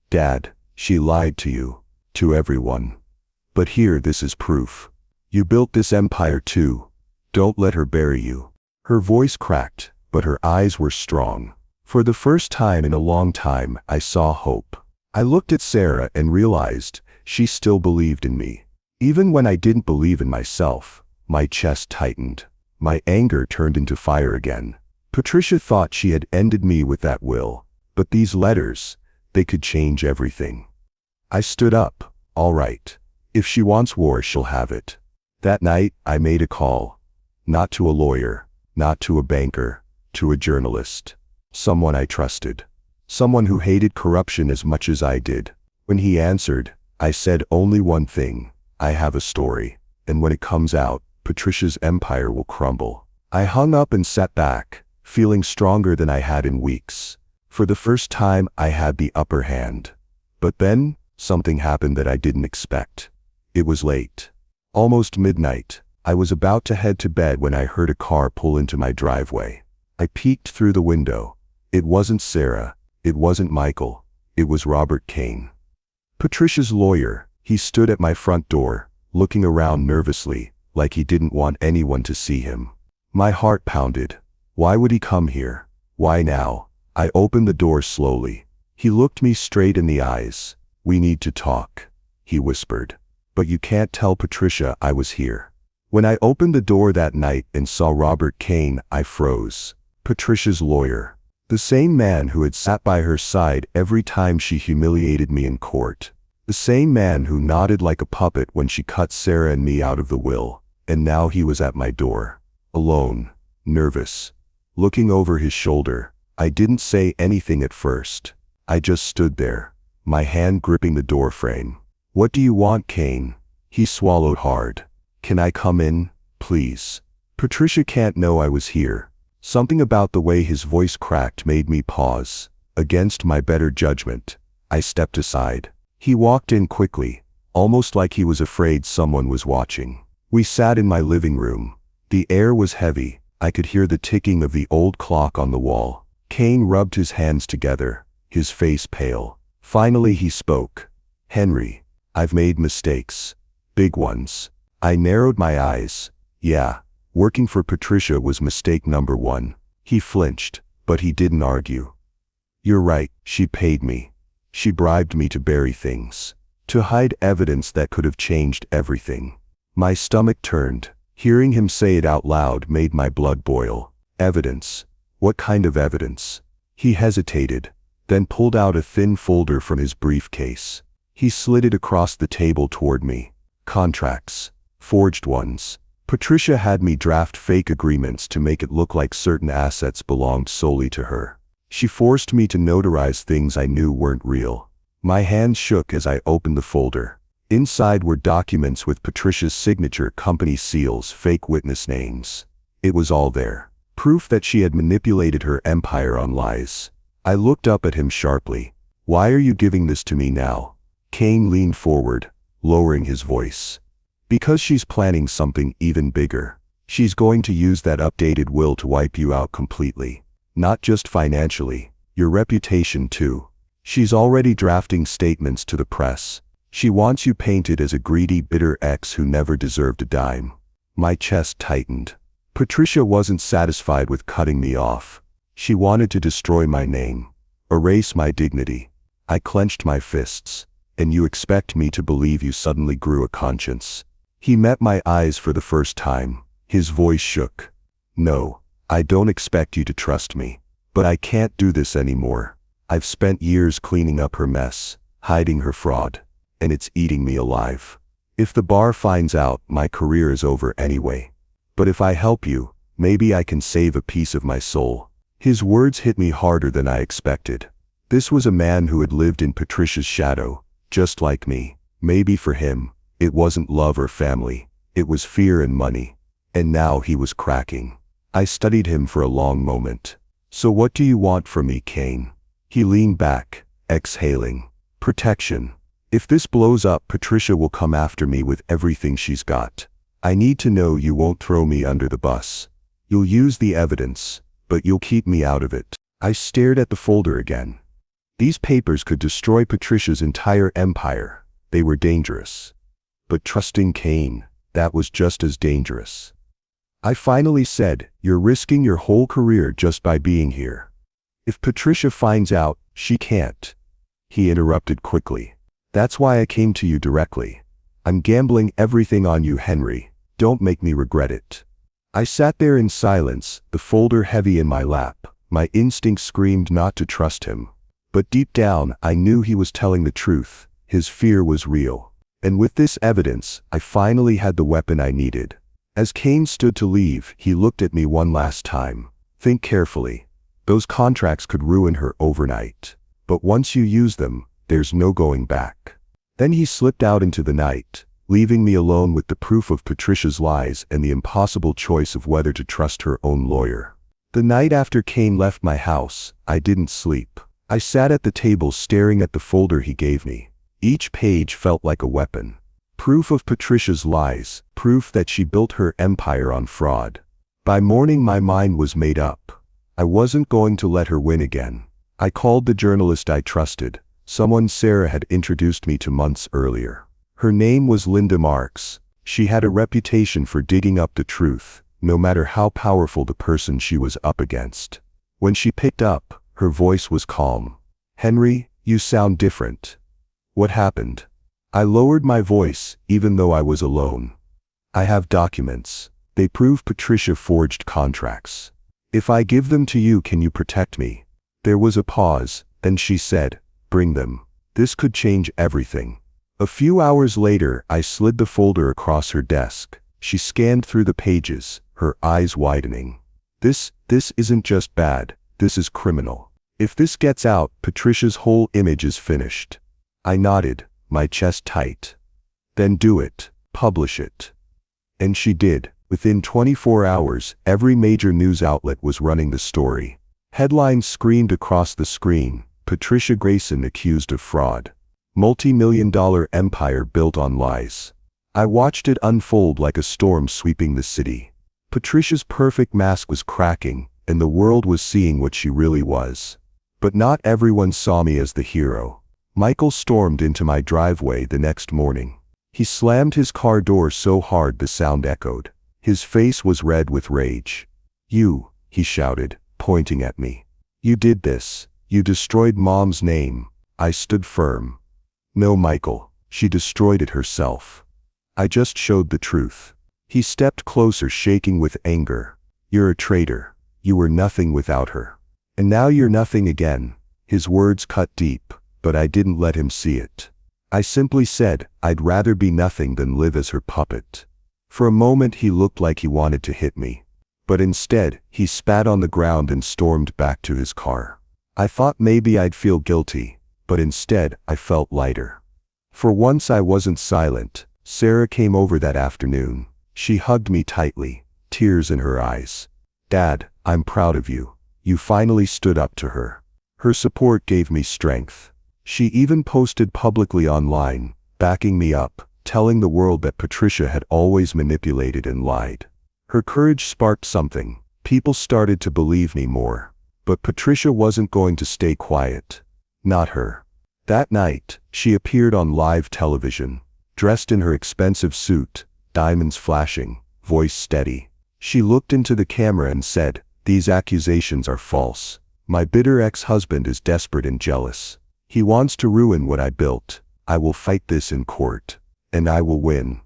Dad, she lied to you, to everyone. But here, this is proof. You built this empire too. Don't let her bury you. Her voice cracked, but her eyes were strong. For the first time in a long time, I saw hope. I looked at Sarah and realized she still believed in me. Even when I didn't believe in myself, my chest tightened. My anger turned into fire again. Patricia thought she had ended me with that will, but these letters, they could change everything. I stood up. All right. If she wants war, she'll have it. That night, I made a call. Not to a lawyer, not to a banker, to a journalist. Someone I trusted. Someone who hated corruption as much as I did. When he answered, I said only one thing. I have a story, and when it comes out, Patricia's empire will crumble. I hung up and sat back, feeling stronger than I had in weeks. For the first time, I had the upper hand. But then, something happened that I didn't expect. It was late. Almost midnight. I was about to head to bed when I heard a car pull into my driveway. I peeked through the window. It wasn't Sarah. It wasn't Michael. It was Robert Kane. Patricia's lawyer. He stood at my front door, looking around nervously, like he didn't want anyone to see him. My heart pounded. Why would he come here? Why now? I opened the door slowly. He looked me straight in the eyes. "We need to talk," he whispered. "But you can't tell Patricia I was here." When I opened the door that night and saw Robert Kane, I froze. Patricia's lawyer. The same man who had sat by her side every time she humiliated me in court. The same man who nodded like a puppet when she cut Sarah and me out of the will. And now he was at my door. Alone. Nervous. Looking over his shoulder. I didn't say anything at first. I just stood there, my hand gripping the door frame. "What do you want, Kane?" He swallowed hard. "Can I come in, please?" Patricia can't know I was here. Something about the way his voice cracked made me pause. Against my better judgment, I stepped aside. He walked in quickly, almost like he was afraid someone was watching. We sat in my living room. The air was heavy. I could hear the ticking of the old clock on the wall. Kane rubbed his hands together, his face pale. Finally he spoke. "Henry, I've made mistakes. Big ones." I narrowed my eyes. Yeah, working for Patricia was mistake number one. He flinched, but he didn't argue. "You're right, she paid me. She bribed me to bury things. To hide evidence that could have changed everything." My stomach turned. Hearing him say it out loud made my blood boil. Evidence? What kind of evidence? He hesitated, then pulled out a thin folder from his briefcase. He slid it across the table toward me. Contracts. Forged ones. Patricia had me draft fake agreements to make it look like certain assets belonged solely to her. She forced me to notarize things I knew weren't real. My hands shook as I opened the folder. Inside were documents with Patricia's signature, company seals, fake witness names. It was all there. Proof that she had manipulated her empire on lies. I looked up at him sharply. "Why are you giving this to me now?" Kane leaned forward, lowering his voice. "Because she's planning something even bigger. She's going to use that updated will to wipe you out completely. Not just financially, your reputation too. She's already drafting statements to the press. She wants you painted as a greedy, bitter ex who never deserved a dime." My chest tightened. Patricia wasn't satisfied with cutting me off. She wanted to destroy my name. Erase my dignity. I clenched my fists. "And you expect me to believe you suddenly grew a conscience?" He met my eyes for the first time. His voice shook. "No, I don't expect you to trust me. But I can't do this anymore. I've spent years cleaning up her mess, hiding her fraud. And it's eating me alive. If the bar finds out, my career is over anyway. But if I help you, maybe I can save a piece of my soul." His words hit me harder than I expected. This was a man who had lived in Patricia's shadow, just like me. Maybe for him, it wasn't love or family, it was fear and money. And now he was cracking. I studied him for a long moment. "So what do you want from me, Kane?" He leaned back, exhaling. "Protection. If this blows up, Patricia will come after me with everything she's got. I need to know you won't throw me under the bus. You'll use the evidence, but you'll keep me out of it." I stared at the folder again. These papers could destroy Patricia's entire empire. They were dangerous. But trusting Kane, that was just as dangerous. I finally said, "You're risking your whole career just by being here. If Patricia finds out, she can't." He interrupted quickly. "That's why I came to you directly. I'm gambling everything on you, Henry. Don't make me regret it." I sat there in silence, the folder heavy in my lap. My instinct screamed not to trust him. But deep down, I knew he was telling the truth. His fear was real. And with this evidence, I finally had the weapon I needed. As Kane stood to leave, he looked at me one last time. "Think carefully. Those contracts could ruin her overnight. But once you use them, there's no going back." Then he slipped out into the night, leaving me alone with the proof of Patricia's lies and the impossible choice of whether to trust her own lawyer. The night after Kane left my house, I didn't sleep. I sat at the table staring at the folder he gave me. Each page felt like a weapon. Proof of Patricia's lies, proof that she built her empire on fraud. By morning my mind was made up. I wasn't going to let her win again. I called the journalist I trusted, someone Sarah had introduced me to months earlier. Her name was Linda Marks. She had a reputation for digging up the truth, no matter how powerful the person she was up against. When she picked up, her voice was calm. "Henry, you sound different. What happened? I lowered my voice, even though I was alone. I have documents. They prove Patricia forged contracts. If I give them to you, can you protect me? There was a pause, then she said, bring them. This could change everything. A few hours later, I slid the folder across her desk. She scanned through the pages, her eyes widening. This isn't just bad, this is criminal. If this gets out, Patricia's whole image is finished. I nodded, my chest tight. Then do it, publish it. And she did. Within 24 hours, every major news outlet was running the story. Headlines screamed across the screen, Patricia Grayson accused of fraud. Multi-million-dollar empire built on lies. I watched it unfold like a storm sweeping the city. Patricia's perfect mask was cracking, and the world was seeing what she really was. But not everyone saw me as the hero. Michael stormed into my driveway the next morning. He slammed his car door so hard the sound echoed. His face was red with rage. You, he shouted, pointing at me. You did this. You destroyed Mom's name. I stood firm. No, Michael, she destroyed it herself. I just showed the truth. He stepped closer, shaking with anger. You're a traitor. You were nothing without her. And now you're nothing again. His words cut deep, but I didn't let him see it. I simply said, I'd rather be nothing than live as her puppet. For a moment he looked like he wanted to hit me. But instead, he spat on the ground and stormed back to his car. I thought maybe I'd feel guilty, but instead, I felt lighter. For once I wasn't silent. Sarah came over that afternoon. She hugged me tightly, tears in her eyes. Dad, I'm proud of you. You finally stood up to her. Her support gave me strength. She even posted publicly online, backing me up, telling the world that Patricia had always manipulated and lied. Her courage sparked something. People started to believe me more. But Patricia wasn't going to stay quiet. Not her. That night, she appeared on live television, dressed in her expensive suit, diamonds flashing, voice steady. She looked into the camera and said, "These accusations are false. My bitter ex-husband is desperate and jealous. He wants to ruin what I built. I will fight this in court. And I will win."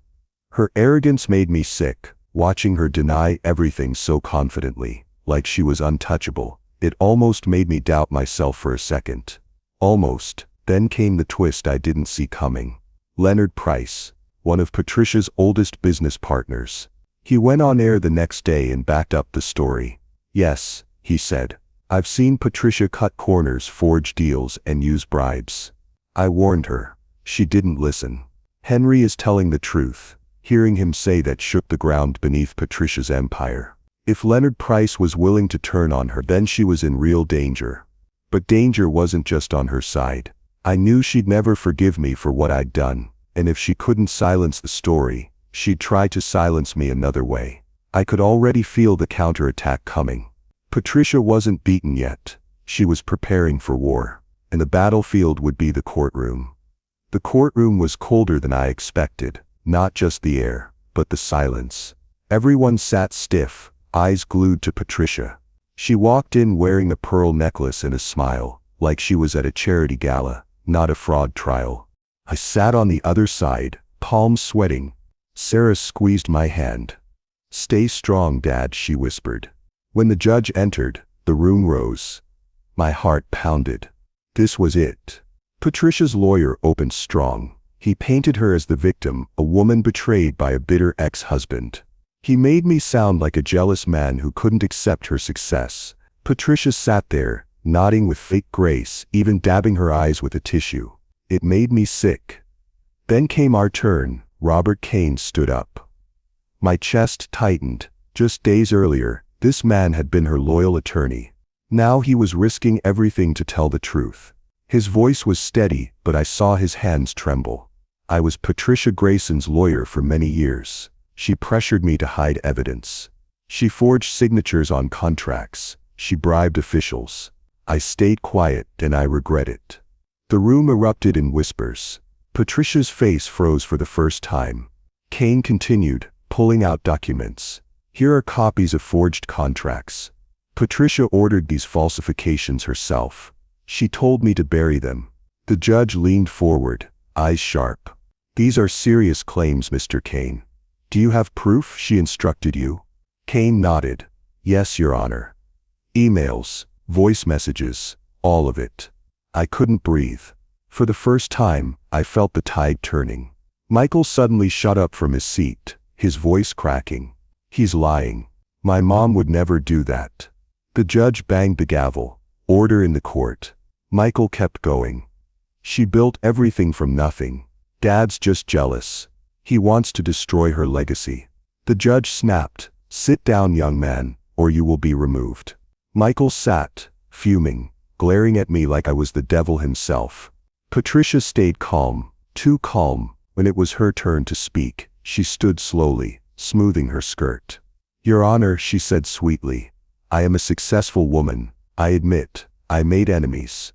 Her arrogance made me sick, watching her deny everything so confidently, like she was untouchable. It almost made me doubt myself for a second. Almost. Then came the twist I didn't see coming. Leonard Price, one of Patricia's oldest business partners. He went on air the next day and backed up the story. Yes, he said, I've seen Patricia cut corners, forge deals, and use bribes. I warned her. She didn't listen. Henry is telling the truth. Hearing him say that shook the ground beneath Patricia's empire. If Leonard Price was willing to turn on her, then she was in real danger. But danger wasn't just on her side. I knew she'd never forgive me for what I'd done, and if she couldn't silence the story, she'd try to silence me another way. I could already feel the counterattack coming. Patricia wasn't beaten yet. She was preparing for war, and the battlefield would be the courtroom. The courtroom was colder than I expected, not just the air, but the silence. Everyone sat stiff, eyes glued to Patricia. She walked in wearing a pearl necklace and a smile, like she was at a charity gala, not a fraud trial. I sat on the other side, palms sweating. Sarah squeezed my hand. "Stay strong, Dad," she whispered. When the judge entered, the room rose. My heart pounded. This was it. Patricia's lawyer opened strong. He painted her as the victim, a woman betrayed by a bitter ex-husband. He made me sound like a jealous man who couldn't accept her success. Patricia sat there, nodding with fake grace, even dabbing her eyes with a tissue. It made me sick. Then came our turn. Robert Kane stood up. My chest tightened. Just days earlier, this man had been her loyal attorney. Now he was risking everything to tell the truth. His voice was steady, but I saw his hands tremble. I was Patricia Grayson's lawyer for many years. She pressured me to hide evidence. She forged signatures on contracts. She bribed officials. I stayed quiet, and I regret it. The room erupted in whispers. Patricia's face froze for the first time. Kane continued, pulling out documents. Here are copies of forged contracts. Patricia ordered these falsifications herself. She told me to bury them. The judge leaned forward. eyes sharp. "These are serious claims, Mr. Kane. Do you have proof she instructed you?" Kane nodded. "Yes, Your Honor. Emails, voice messages, all of it." I couldn't breathe. For the first time, I felt the tide turning. Michael suddenly shot up from his seat, his voice cracking. "He's lying. My mom would never do that." The judge banged the gavel. Order in the court. Michael kept going. "She built everything from nothing. Dad's just jealous. He wants to destroy her legacy." The judge snapped. "Sit down, young man, or you will be removed." Michael sat, fuming, glaring at me like I was the devil himself. Patricia stayed calm, too calm. When it was her turn to speak, she stood slowly, smoothing her skirt. "Your Honor," she said sweetly, "I am a successful woman. I admit, I made enemies.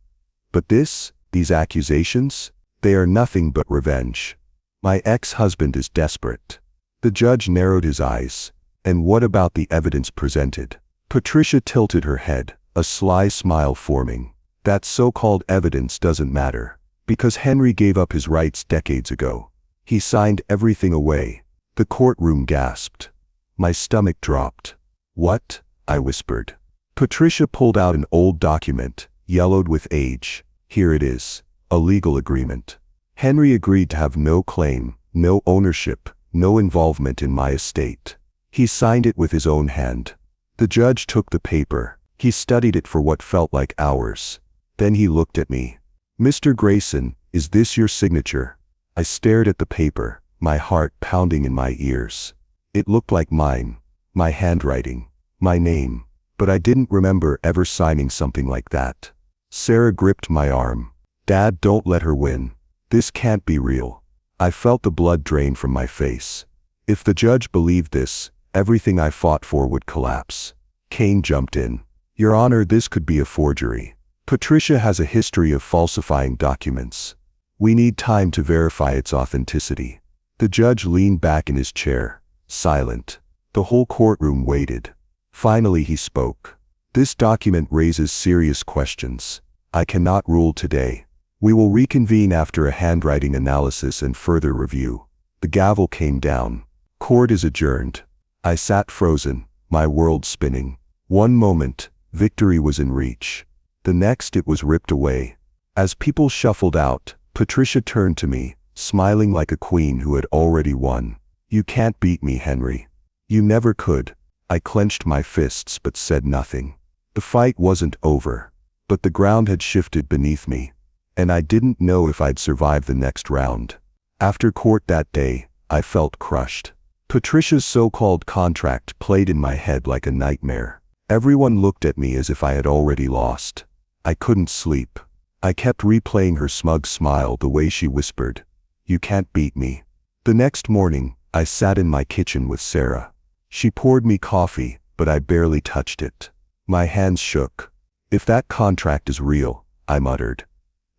But these accusations, they are nothing but revenge. My ex-husband is desperate." The judge narrowed his eyes. "And what about the evidence presented?" Patricia tilted her head, a sly smile forming. "That so-called evidence doesn't matter, because Henry gave up his rights decades ago. He signed everything away." The courtroom gasped. My stomach dropped. "What?" I whispered. Patricia pulled out an old document, yellowed with age. "Here it is, a legal agreement. Henry agreed to have no claim, no ownership, no involvement in my estate. He signed it with his own hand." The judge took the paper. He studied it for what felt like hours. Then he looked at me. "Mr. Grayson, is this your signature?" I stared at the paper, my heart pounding in my ears. It looked like mine, my handwriting, my name, but I didn't remember ever signing something like that. Sarah gripped my arm. "Dad, don't let her win. This can't be real." I felt the blood drain from my face. If the judge believed this, everything I fought for would collapse. Kane jumped in. "Your Honor, this could be a forgery. Patricia has a history of falsifying documents. We need time to verify its authenticity." The judge leaned back in his chair, silent. The whole courtroom waited. Finally he spoke. "This document raises serious questions. I cannot rule today. We will reconvene after a handwriting analysis and further review." The gavel came down. "Court is adjourned." I sat frozen, my world spinning. One moment, victory was in reach. The next, it was ripped away. As people shuffled out, Patricia turned to me, smiling like a queen who had already won. "You can't beat me, Henry. You never could." I clenched my fists but said nothing. The fight wasn't over, but the ground had shifted beneath me, and I didn't know if I'd survive the next round. After court that day, I felt crushed. Patricia's so-called contract played in my head like a nightmare. Everyone looked at me as if I had already lost. I couldn't sleep. I kept replaying her smug smile, the way she whispered, "You can't beat me." The next morning, I sat in my kitchen with Sarah. She poured me coffee, but I barely touched it. My hands shook. "If that contract is real," I muttered,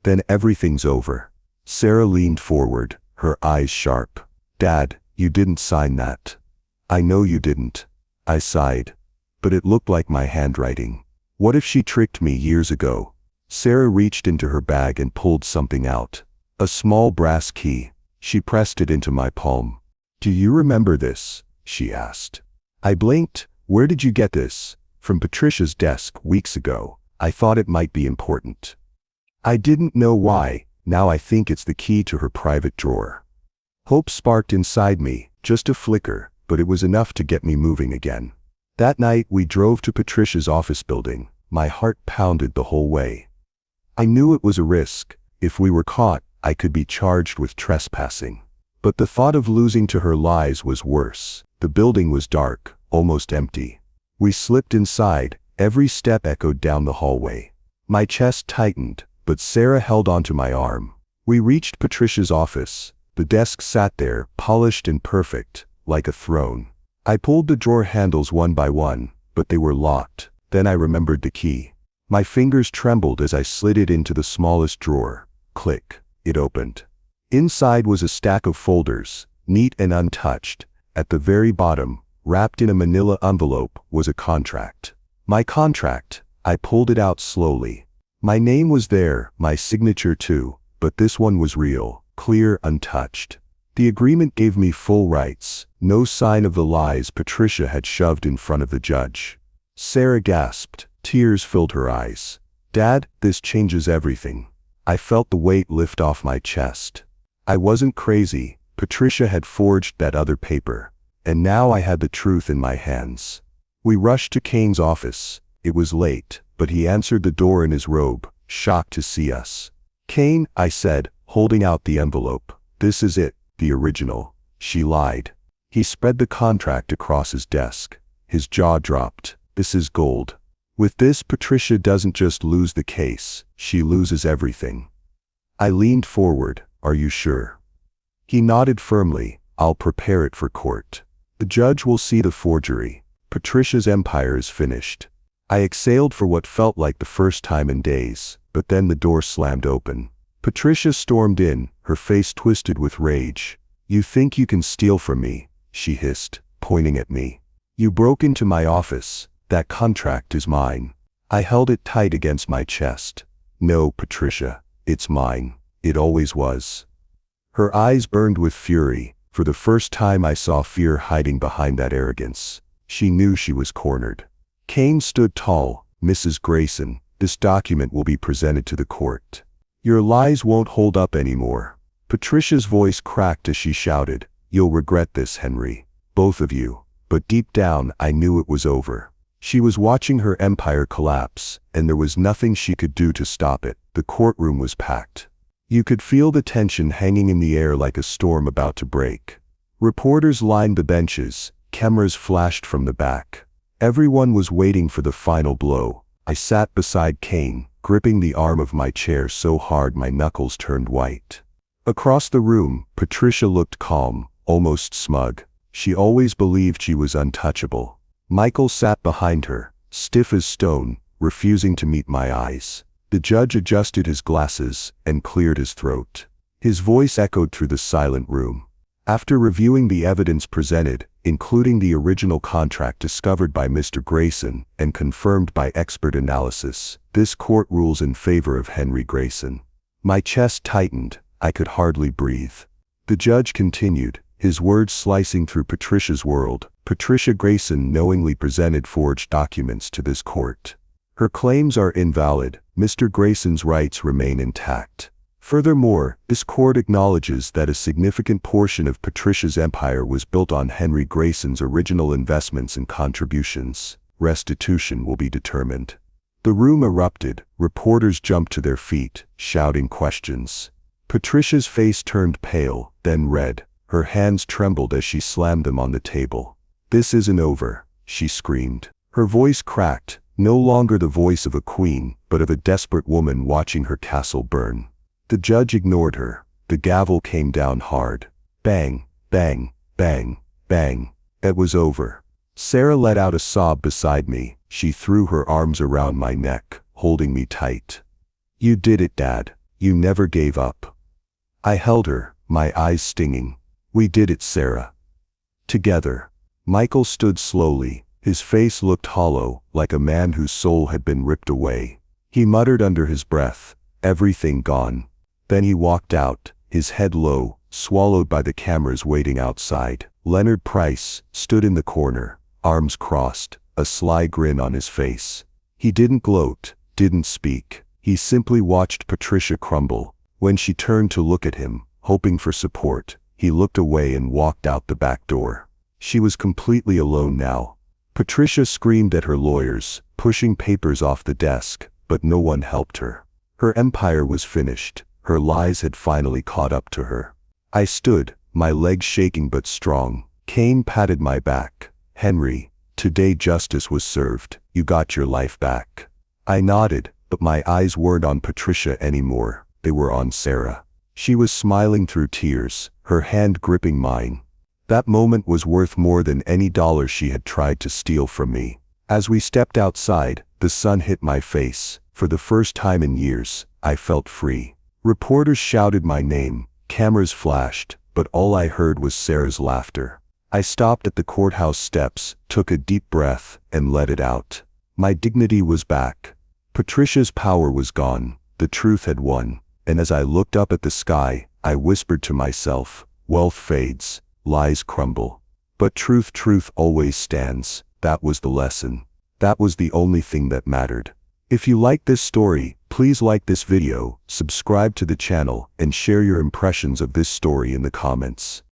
"then everything's over." Sarah leaned forward, her eyes sharp. "Dad, you didn't sign that." "I know you didn't." I sighed. "But it looked like my handwriting. What if she tricked me years ago?" Sarah reached into her bag and pulled something out. A small brass key. She pressed it into my palm. "Do you remember this?" she asked. I blinked. "Where did you get this?" "From Patricia's desk weeks ago. I thought it might be important." I didn't know why. Now I think it's the key to her private drawer. Hope sparked inside me, just a flicker, but it was enough to get me moving again. That night we drove to Patricia's office building. My heart pounded the whole way. I knew it was a risk. If we were caught, I could be charged with trespassing. But the thought of losing to her lies was worse. The building was dark, almost empty. We slipped inside. Every step echoed down the hallway. My chest tightened, but Sarah held onto my arm. We reached Patricia's office. The desk sat there, polished and perfect, like a throne. I pulled the drawer handles one by one, but they were locked. Then I remembered the key. My fingers trembled as I slid it into the smallest drawer. Click, it opened. Inside was a stack of folders, neat and untouched. At the very bottom, wrapped in a manila envelope, was a contract. My contract. I pulled it out slowly. My name was there, my signature too, but this one was real. clear, untouched. The agreement gave me full rights, no sign of the lies Patricia had shoved in front of the judge. Sarah gasped. Tears filled her eyes. "Dad, this changes everything." I felt the weight lift off my chest. I wasn't crazy. Patricia had forged that other paper, and now I had the truth in my hands. We rushed to Kane's office. It was late, but he answered the door in his robe, shocked to see us. "Kane," I said, holding out the envelope. "This is it, the original." She lied. He spread the contract across his desk. His jaw dropped. "This is gold. With this, Patricia doesn't just lose the case, she loses everything." I leaned forward. "Are you sure?" He nodded firmly. "I'll prepare it for court. The judge will see the forgery. Patricia's empire is finished." I exhaled for what felt like the first time in days, but then the door slammed open. Patricia stormed in, her face twisted with rage. "You think you can steal from me?" she hissed, pointing at me. "You broke into my office. That contract is mine." I held it tight against my chest. "No, Patricia, it's mine. It always was." Her eyes burned with fury. For the first time I saw fear hiding behind that arrogance. She knew she was cornered. Kane stood tall. "Mrs. Grayson, this document will be presented to the court. Your lies won't hold up anymore." Patricia's voice cracked as she shouted, "You'll regret this, Henry. Both of you." But deep down, I knew it was over. She was watching her empire collapse, and there was nothing she could do to stop it. The courtroom was packed. You could feel the tension hanging in the air like a storm about to break. Reporters lined the benches, cameras flashed from the back. Everyone was waiting for the final blow. I sat beside Kane, gripping the arm of my chair so hard my knuckles turned white. Across the room, Patricia looked calm, almost smug. She always believed she was untouchable. Michael sat behind her, stiff as stone, refusing to meet my eyes. The judge adjusted his glasses and cleared his throat. His voice echoed through the silent room. "After reviewing the evidence presented, including the original contract discovered by Mr. Grayson and confirmed by expert analysis, this court rules in favor of Henry Grayson." My chest tightened. I could hardly breathe. The judge continued, his words slicing through Patricia's world. "Patricia Grayson knowingly presented forged documents to this court. Her claims are invalid. Mr. Grayson's rights remain intact. Furthermore, this court acknowledges that a significant portion of Patricia's empire was built on Henry Grayson's original investments and contributions. Restitution will be determined." The room erupted. Reporters jumped to their feet, shouting questions. Patricia's face turned pale, then red. Her hands trembled as she slammed them on the table. "This isn't over," she screamed. Her voice cracked, no longer the voice of a queen, but of a desperate woman watching her castle burn. The judge ignored her. The gavel came down hard. Bang, bang, bang, bang. It was over. Sarah let out a sob beside me. She threw her arms around my neck, holding me tight. "You did it, Dad. You never gave up." I held her, my eyes stinging. "We did it, Sarah. Together." Michael stood slowly. His face looked hollow, like a man whose soul had been ripped away. He muttered under his breath, "Everything gone." Then he walked out, his head low, swallowed by the cameras waiting outside. Leonard Price stood in the corner, arms crossed, a sly grin on his face. He didn't gloat, didn't speak. He simply watched Patricia crumble. When she turned to look at him, hoping for support, he looked away and walked out the back door. She was completely alone now. Patricia screamed at her lawyers, pushing papers off the desk, but no one helped her. Her empire was finished. Her lies had finally caught up to her. I stood, my legs shaking but strong. Kane patted my back. "Henry, today justice was served. You got your life back." I nodded, but my eyes weren't on Patricia anymore. They were on Sarah. She was smiling through tears, her hand gripping mine. That moment was worth more than any dollar she had tried to steal from me. As we stepped outside, the sun hit my face. For the first time in years, I felt free. Reporters shouted my name, cameras flashed, but all I heard was Sarah's laughter. I stopped at the courthouse steps, took a deep breath, and let it out. My dignity was back. Patricia's power was gone. The truth had won. And as I looked up at the sky, I whispered to myself, wealth fades, lies crumble. But truth always stands. That was the lesson. That was the only thing that mattered. If you like this story, please like this video, subscribe to the channel, and share your impressions of this story in the comments.